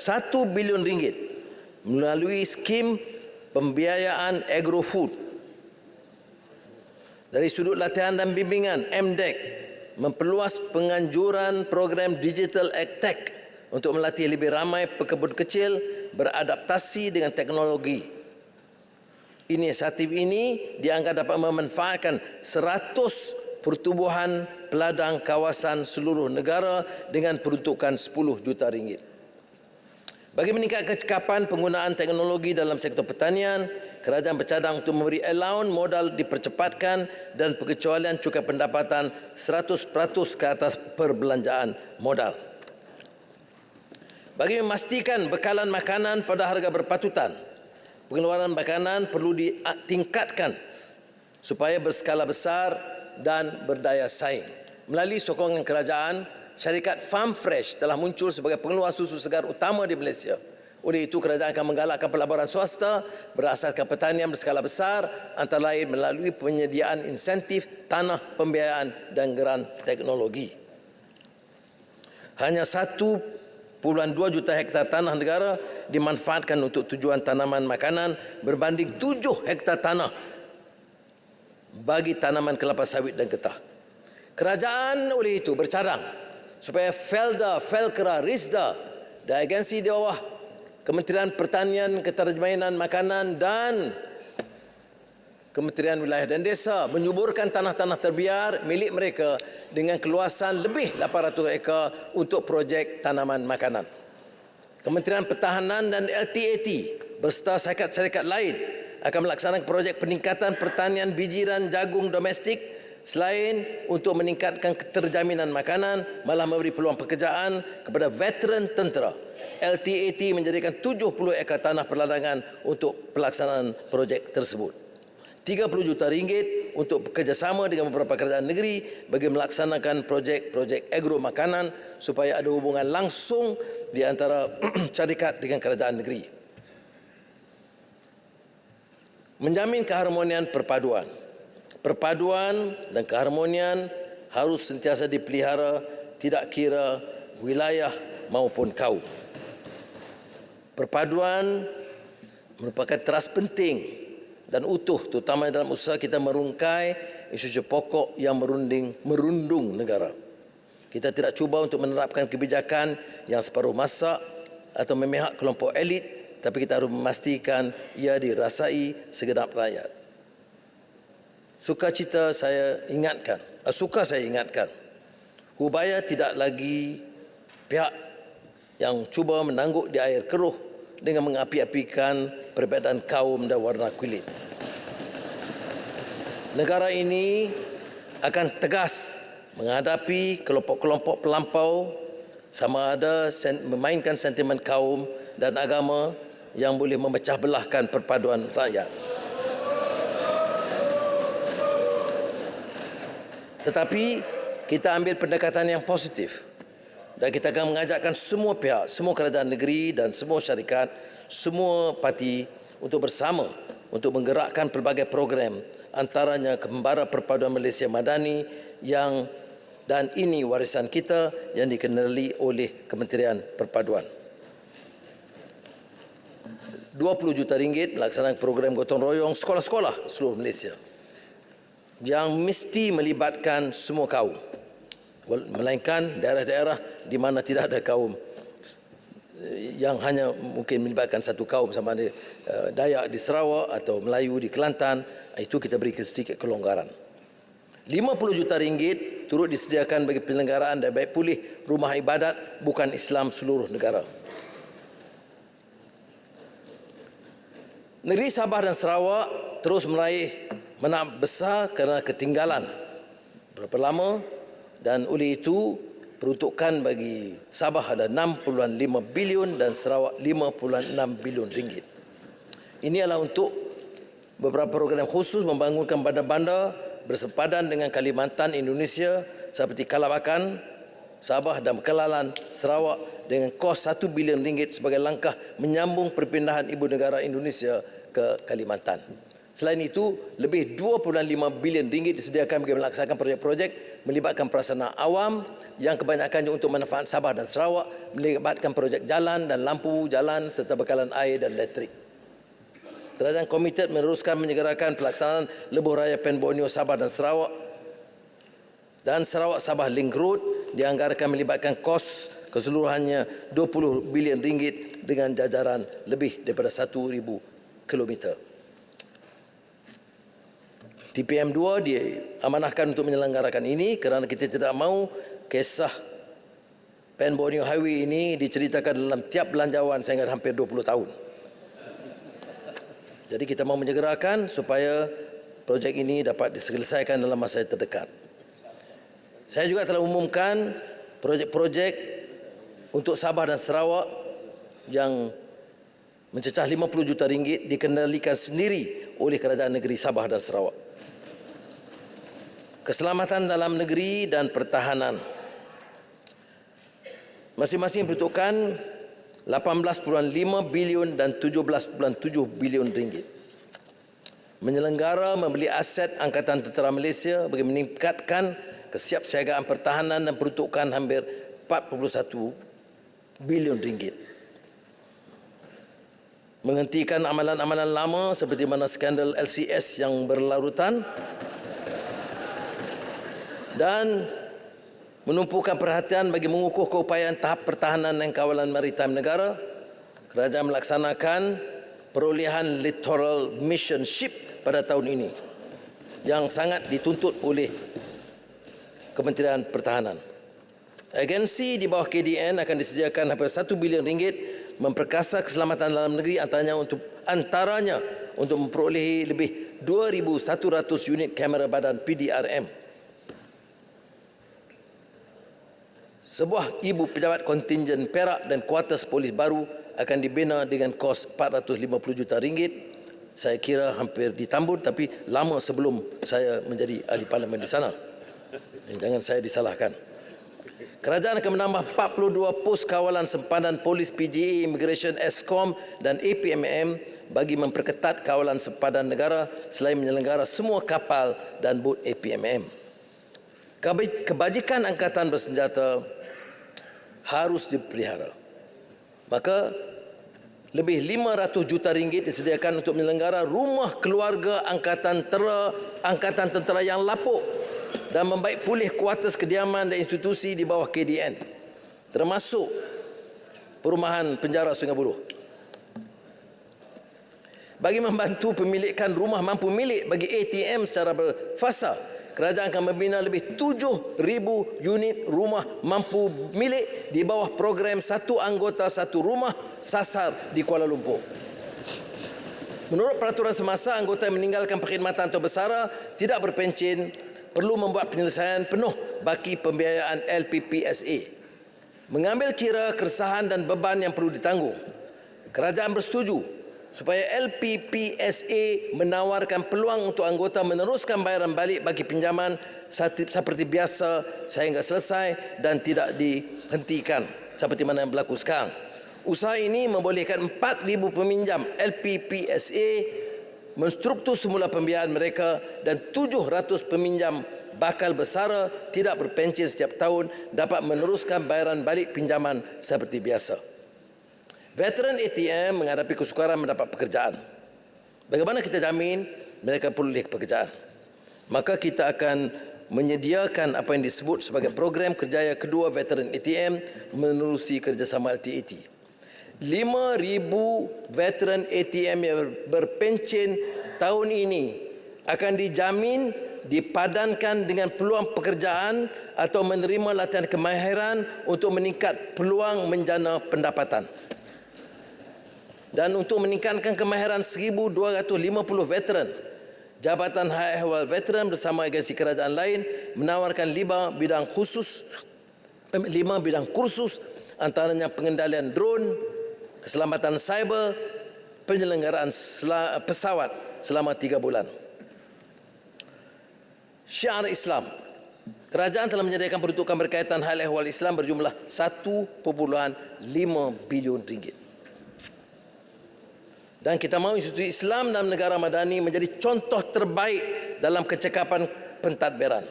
RM1 bilion melalui skim pembiayaan agrofood. Dari sudut latihan dan bimbingan, MDEC memperluas penganjuran program Digital AgTech untuk melatih lebih ramai pekebun kecil beradaptasi dengan teknologi. Inisiatif ini dianggap dapat memanfaatkan 100 pertubuhan peladang kawasan seluruh negara dengan peruntukan RM10 juta. Bagi meningkatkan kecekapan penggunaan teknologi dalam sektor pertanian, kerajaan bercadang untuk memberi allowance modal dipercepatkan dan pengecualian cukai pendapatan 100% ke atas perbelanjaan modal. Bagi memastikan bekalan makanan pada harga berpatutan, pengeluaran makanan perlu ditingkatkan supaya berskala besar dan berdaya saing. Melalui sokongan kerajaan, syarikat Farm Fresh telah muncul sebagai pengeluar susu segar utama di Malaysia. Oleh itu, kerajaan akan menggalakkan pelaburan swasta berasaskan pertanian berskala besar, antara lain melalui penyediaan insentif tanah, pembiayaan dan geran teknologi. Hanya 1.2 juta hektar tanah negara dimanfaatkan untuk tujuan tanaman makanan berbanding 7 hektar tanah bagi tanaman kelapa sawit dan getah. Kerajaan oleh itu bercadang supaya Felda, Felkra, Risda dan agensi di bawah Kementerian Pertanian, Keterjaminan Makanan dan Kementerian Wilayah dan Desa menyuburkan tanah-tanah terbiar milik mereka dengan keluasan lebih 800 ekar untuk projek tanaman makanan. Kementerian Pertahanan dan LTAT berserta syarikat-syarikat lain akan melaksanakan projek peningkatan pertanian bijiran jagung domestik. Selain untuk meningkatkan keterjaminan makanan, malah memberi peluang pekerjaan kepada veteran tentera. LTAT menjadikan 70 ekar tanah perladangan untuk pelaksanaan projek tersebut. RM30 juta untuk bekerjasama dengan beberapa kerajaan negeri bagi melaksanakan projek-projek agro makanan supaya ada hubungan langsung di antara syarikat dengan kerajaan negeri. Menjamin keharmonian perpaduan. Perpaduan dan keharmonian harus sentiasa dipelihara, tidak kira wilayah maupun kaum. Perpaduan merupakan teras penting dan utuh, terutama dalam usaha kita merungkai isu-isu pokok yang merundung negara. Kita tidak cuba untuk menerapkan kebijakan yang separuh masa atau memihak kelompok elit, tapi kita harus memastikan ia dirasai segenap rakyat. Suka saya ingatkan, Hubaya tidak lagi pihak yang cuba menangguk di air keruh dengan mengapi-apikan perbezaan kaum dan warna kulit. Negara ini akan tegas menghadapi kelompok-kelompok pelampau sama ada memainkan sentimen kaum dan agama yang boleh memecah belahkan perpaduan rakyat. Tetapi kita ambil pendekatan yang positif dan kita akan mengajakkan semua pihak, semua kerajaan negeri dan semua syarikat, semua parti untuk bersama untuk menggerakkan pelbagai program, antaranya Kembara Perpaduan Malaysia Madani dan ini warisan kita yang dikenali oleh Kementerian Perpaduan. RM20 juta melaksanakan program gotong royong sekolah-sekolah seluruh Malaysia yang mesti melibatkan semua kaum, melainkan daerah-daerah di mana tidak ada kaum, yang hanya mungkin melibatkan satu kaum sama ada Dayak di Sarawak atau Melayu di Kelantan, itu kita beri sedikit kelonggaran. RM50 juta turut disediakan bagi penyelenggaraan dan baik pulih rumah ibadat bukan Islam seluruh negara. Negeri Sabah dan Sarawak terus meraih menang besar kerana ketinggalan berapa lama, dan oleh itu peruntukan bagi Sabah ada RM6.5 bilion dan Sarawak RM5.6 bilion. Ini adalah untuk beberapa program khusus membangunkan bandar-bandar bersepadan dengan Kalimantan Indonesia seperti Kalabakan, Sabah dan Kelalan, Sarawak dengan kos RM1 bilion sebagai langkah menyambung perpindahan ibu negara Indonesia ke Kalimantan. Selain itu, lebih RM2.5 bilion disediakan bagi melaksanakan projek-projek melibatkan prasarana awam yang kebanyakannya untuk manfaat Sabah dan Sarawak, melibatkan projek jalan dan lampu jalan serta bekalan air dan elektrik. Kerajaan komited meneruskan menyegerakan pelaksanaan Lebuh Raya Pen Borneo Sabah dan Sarawak dan Sarawak Sabah Link Road dianggarkan melibatkan kos keseluruhannya 20 bilion ringgit dengan jajaran lebih daripada 1,000 kilometer. TPM 2 diamanahkan untuk menyelenggarakan ini kerana kita tidak mahu kisah Pen Borneo Highway ini diceritakan dalam tiap belanjawan sehingga hampir 20 tahun. Jadi kita mahu menyegerakan supaya projek ini dapat diselesaikan dalam masa yang terdekat. Saya juga telah umumkan projek-projek untuk Sabah dan Sarawak yang mencecah 50 juta ringgit dikendalikan sendiri oleh Kerajaan Negeri Sabah dan Sarawak. Keselamatan dalam negeri dan pertahanan. Masing-masing peruntukan 18.5 bilion dan 17.7 bilion ringgit. Menyelenggara membeli aset Angkatan Tentera Malaysia bagi meningkatkan kesiapsiagaan pertahanan dan peruntukan hampir 41 bilion ringgit. Menghentikan amalan-amalan lama seperti mana skandal LCS yang berlarutan dan menumpukan perhatian bagi mengukuh keupayaan tahap pertahanan dan kawalan maritim negara. Kerajaan melaksanakan perolehan Littoral Mission Ship pada tahun ini yang sangat dituntut oleh Kementerian Pertahanan. Agensi di bawah KDN akan disediakan hampir 1 bilion ringgit memperkasa keselamatan dalam negeri antaranya untuk memperolehi lebih 2,100 unit kamera badan PDRM. Sebuah ibu pejabat kontingen Perak dan kuartus polis baru akan dibina dengan kos 450 juta ringgit. Saya kira hampir ditambun tapi lama sebelum saya menjadi ahli parlimen di sana. Jangan saya disalahkan. Kerajaan akan menambah 42 pos kawalan sempadan polis PGA, Immigration, Eskom dan APMM bagi memperketat kawalan sempadan negara selain menyelenggara semua kapal dan bot APMM. Kebajikan angkatan bersenjata harus dipelihara. Maka lebih 500 juta ringgit disediakan untuk menyelenggara rumah keluarga angkatan tentera yang lapuk dan membaik pulih kuartus kediaman dan institusi di bawah KDN, termasuk perumahan penjara Sungai Buloh. Bagi membantu pemilikan rumah mampu milik bagi ATM secara berfasa, kerajaan akan membina lebih 7,000 unit rumah mampu milik di bawah program Satu Anggota Satu Rumah Sasar di Kuala Lumpur. Menurut peraturan semasa, anggota yang meninggalkan perkhidmatan atau bersara tidak berpencen perlu membuat penyelesaian penuh baki pembiayaan LPPSA. Mengambil kira keresahan dan beban yang perlu ditanggung, kerajaan bersetuju supaya LPPSA menawarkan peluang untuk anggota meneruskan bayaran balik bagi pinjaman seperti biasa sehingga selesai dan tidak dihentikan seperti mana yang berlaku sekarang. Usaha ini membolehkan 4,000 peminjam LPPSA menstruktur semula pembiayaan mereka dan 700 peminjam bakal bersara tidak berpencen setiap tahun dapat meneruskan bayaran balik pinjaman seperti biasa. Veteran ATM menghadapi kesukaran mendapat pekerjaan. Bagaimana kita jamin mereka pulih pekerjaan? Maka kita akan menyediakan apa yang disebut sebagai program kerjaya kedua veteran ATM menerusi kerjasama LTAT. 5,000 veteran ATM yang berpencen tahun ini akan dijamin dipadankan dengan peluang pekerjaan atau menerima latihan kemahiran untuk meningkat peluang menjana pendapatan. Dan untuk meningkatkan kemahiran 1,250 veteran, Jabatan Hal Ehwal Veteran bersama agensi kerajaan lain menawarkan 5 bidang kursus antaranya pengendalian drone, keselamatan cyber, penyelenggaraan pesawat selama 3 bulan. Syiar Islam. Kerajaan telah menyediakan peruntukan berkaitan hal ehwal Islam berjumlah 1.5 bilion ringgit. Dan kita mahu institusi Islam dalam negara madani menjadi contoh terbaik dalam kecekapan pentadbiran.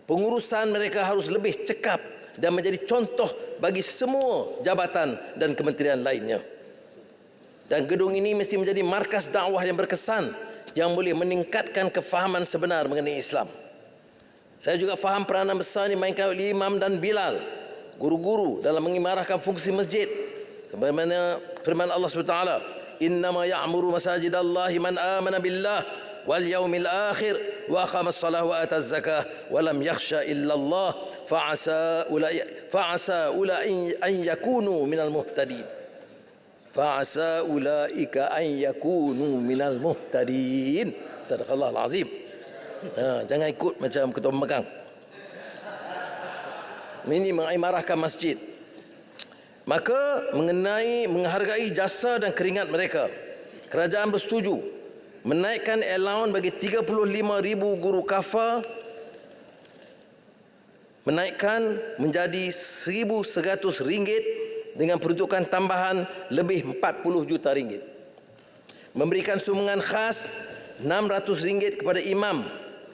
Pengurusan mereka harus lebih cekap dan menjadi contoh bagi semua jabatan dan kementerian lainnya. Dan gedung ini mesti menjadi markas dakwah yang berkesan yang boleh meningkatkan kefahaman sebenar mengenai Islam. Saya juga faham peranan besar dimainkan oleh imam dan bilal, guru-guru dalam mengimarahkan fungsi masjid. Sebagaimana firman Allah SWT, "Innama ya'muru masajidallahi man amana billah wal yaumil akhir wa aqamas salah wa ataz zakah wa lam yakhsha illa Allah fa'asa ulai an yakunu minal muhtadin." Fa'asa ulaika an yakunu minal muhtadin. Sadaqallahul azim. Jangan ikut macam ketua pemegang. Ini mengimarahkan masjid. Maka menghargai jasa dan keringat mereka, kerajaan bersetuju menaikkan allowance bagi 35,000 guru kafar, menaikkan menjadi RM1,100 dengan peruntukan tambahan lebih RM40 juta. Memberikan sumbangan khas RM600 kepada imam,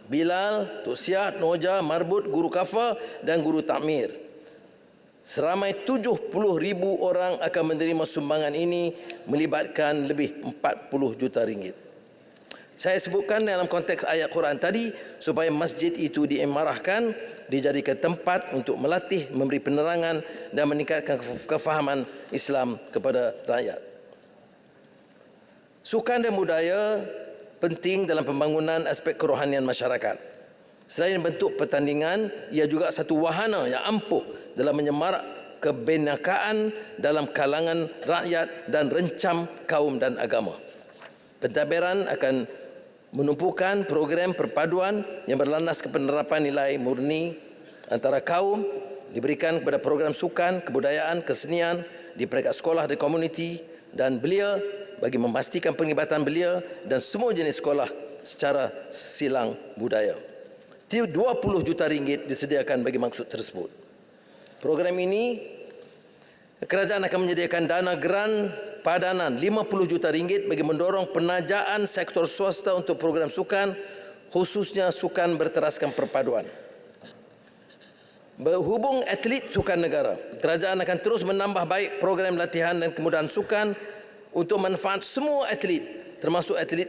bilal, tuksiat, noja, marbut, guru kafar dan guru takmir. Seramai 70,000 orang akan menerima sumbangan ini, melibatkan lebih RM40 juta. Saya sebutkan dalam konteks ayat Quran tadi supaya masjid itu diimarahkan, dijadikan tempat untuk melatih, memberi penerangan dan meningkatkan kefahaman Islam kepada rakyat. Sukan dan budaya penting dalam pembangunan aspek kerohanian masyarakat. Selain bentuk pertandingan, ia juga satu wahana yang ampuh dalam menyemarak kebenekaan dalam kalangan rakyat dan rencam kaum dan agama. Pentadbiran akan menumpukan program perpaduan yang berlandas ke penerapan nilai murni antara kaum, diberikan kepada program sukan, kebudayaan, kesenian di peringkat sekolah dan komuniti dan belia bagi memastikan penglibatan belia dan semua jenis sekolah secara silang budaya. RM20 juta disediakan bagi maksud tersebut. Program ini, kerajaan akan menyediakan dana geran padanan RM50 juta bagi mendorong penajaan sektor swasta untuk program sukan, khususnya sukan berteraskan perpaduan. Berhubung atlet sukan negara, kerajaan akan terus menambah baik program latihan dan kemudahan sukan untuk manfaat semua atlet, termasuk atlet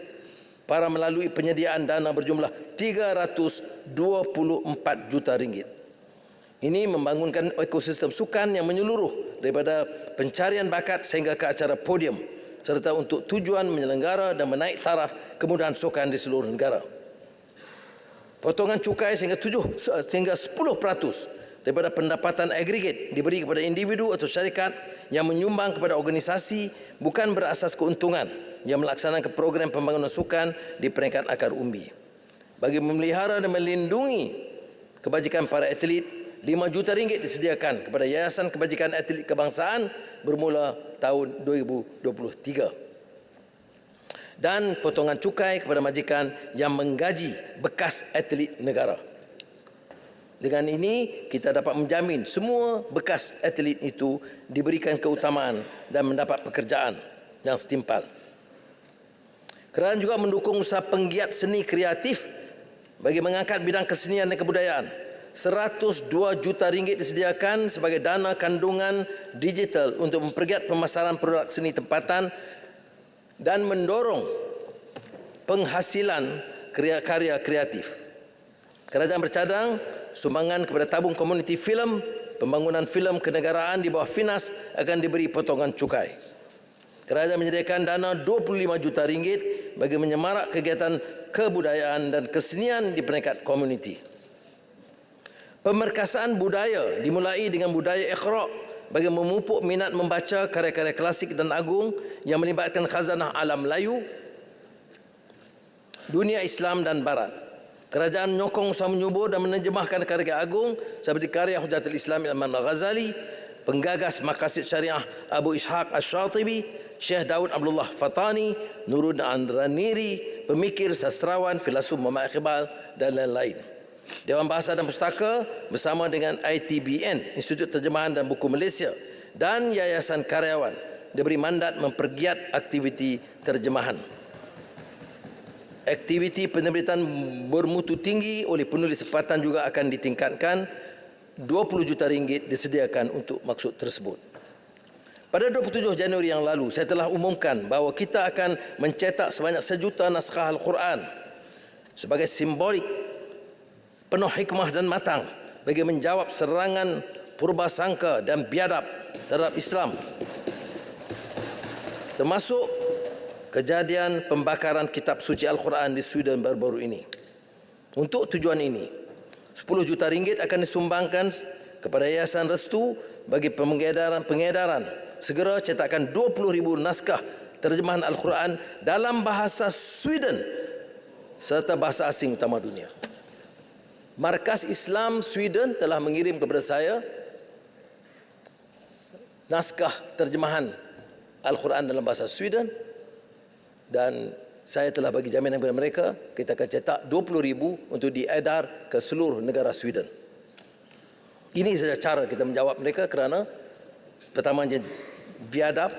para melalui penyediaan dana berjumlah RM324 juta. Ini membangunkan ekosistem sukan yang menyeluruh daripada pencarian bakat sehingga ke acara podium, serta untuk tujuan menyelenggara dan menaik taraf kemudahan sukan di seluruh negara. Potongan cukai sehingga 10% daripada pendapatan agregat diberi kepada individu atau syarikat yang menyumbang kepada organisasi bukan berasas keuntungan yang melaksanakan program pembangunan sukan di peringkat akar umbi. Bagi memelihara dan melindungi kebajikan para atlet, RM5 juta disediakan kepada Yayasan Kebajikan Atlet Kebangsaan bermula tahun 2023. Dan potongan cukai kepada majikan yang menggaji bekas atlet negara. Dengan ini, kita dapat menjamin semua bekas atlet itu diberikan keutamaan dan mendapat pekerjaan yang setimpal. Kerajaan juga mendukung usaha penggiat seni kreatif bagi mengangkat bidang kesenian dan kebudayaan. RM102 juta disediakan sebagai dana kandungan digital untuk mempergiat pemasaran produk seni tempatan dan mendorong penghasilan karya kreatif. Kerajaan bercadang sumbangan kepada tabung komuniti filem, pembangunan filem kenegaraan di bawah FINAS akan diberi potongan cukai. Kerajaan menyediakan dana RM25 juta bagi menyemarak kegiatan kebudayaan dan kesenian di peringkat komuniti. Pemerkasaan budaya dimulai dengan budaya Iqra' bagi memupuk minat membaca karya-karya klasik dan agung yang melibatkan khazanah alam Melayu, dunia Islam dan Barat. Kerajaan menyokong usaha menyubur dan menerjemahkan karya agung seperti karya Hujjatul Islam Imam Al-Ghazali, penggagas maqasid syariah Abu Ishaq Ash-Shatibi, Syekh Daud Abdullah Fatani, Nuruddin Andraniri, pemikir, sastrawan, filosof Muhammad Iqbal dan lain-lain. Dewan Bahasa dan Pustaka bersama dengan ITBN, Institut Terjemahan dan Buku Malaysia dan Yayasan Karyawan diberi mandat mempergiat aktiviti terjemahan. Aktiviti penerbitan bermutu tinggi oleh penulis tempatan juga akan ditingkatkan. 20 juta ringgit disediakan untuk maksud tersebut. Pada 27 Januari yang lalu, saya telah umumkan bahawa kita akan mencetak sebanyak 1 juta naskah Al-Quran sebagai simbolik penuh hikmah dan matang bagi menjawab serangan purbasangka dan biadab terhadap Islam, termasuk kejadian pembakaran kitab suci Al-Quran di Sweden baru-baru ini. Untuk tujuan ini, 10 juta ringgit akan disumbangkan kepada Yayasan Restu bagi pengedaran segera cetakkan 20,000 naskah terjemahan Al-Quran dalam bahasa Sweden serta bahasa asing utama dunia. Markas Islam Sweden telah mengirim kepada saya naskah terjemahan Al-Quran dalam bahasa Sweden, dan saya telah bagi jaminan kepada mereka, kita akan cetak 20,000 untuk diedar ke seluruh negara Sweden. Ini saja cara kita menjawab mereka kerana pertamanya biadab,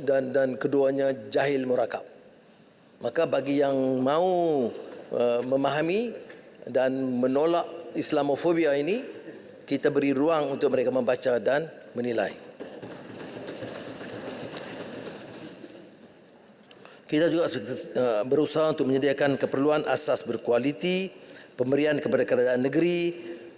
dan keduanya jahil murakab. Maka bagi yang mau memahami dan menolak Islamofobia ini, kita beri ruang untuk mereka membaca dan menilai. Kita juga berusaha untuk menyediakan keperluan asas berkualiti, pemberian kepada kerajaan negeri